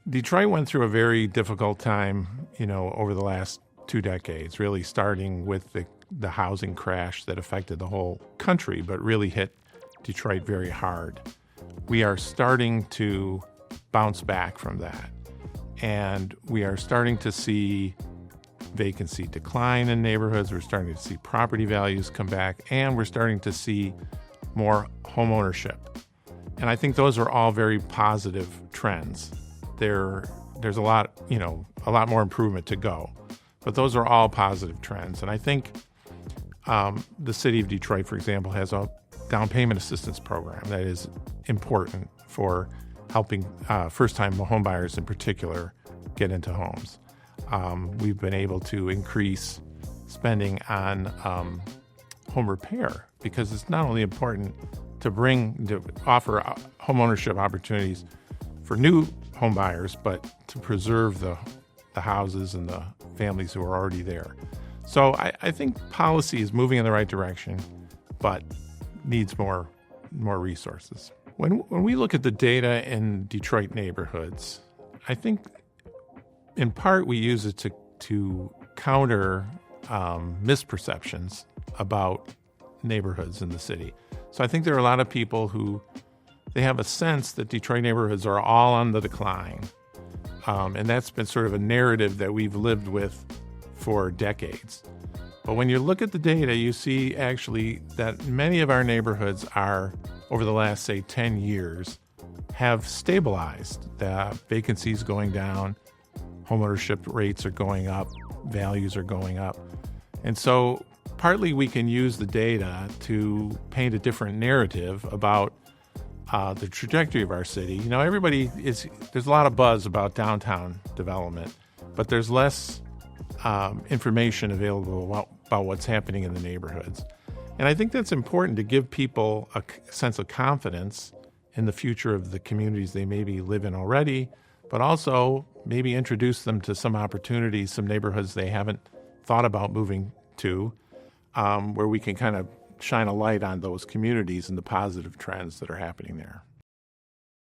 Detroit went through a very difficult time, over the last 2 decades, really starting with the housing crash that affected the whole country, but really hit Detroit very hard. We are starting to bounce back from that. And we are starting to see vacancy decline in neighborhoods. We're starting to see property values come back, and we're starting to see more homeownership. And I think those are all very positive trends. There's a lot more improvement to go, but those are all positive trends. And I think the city of Detroit, for example, has a down payment assistance program that is important for helping first-time homebuyers in particular get into homes. We've been able to increase spending on home repair because it's not only important to offer homeownership opportunities for new homebuyers, but to preserve the houses and the families who are already there. So I think policy is moving in the right direction, but needs more resources. When we look at the data in Detroit neighborhoods, I think in part we use it to counter misperceptions about neighborhoods in the city. So I think there are a lot of people who they have a sense that Detroit neighborhoods are all on the decline. And that's been sort of a narrative that we've lived with for decades. But when you look at the data, you see actually that many of our neighborhoods are, over the last, say, 10 years, have stabilized. The vacancy is going down, homeownership rates are going up, values are going up. And so partly we can use the data to paint a different narrative about the trajectory of our city. There's a lot of buzz about downtown development, but there's less information available about what's happening in the neighborhoods. And I think that's important to give people a sense of confidence in the future of the communities they maybe live in already, but also maybe introduce them to some opportunities, some neighborhoods they haven't thought about moving to, where we can kind of shine a light on those communities and the positive trends that are happening there.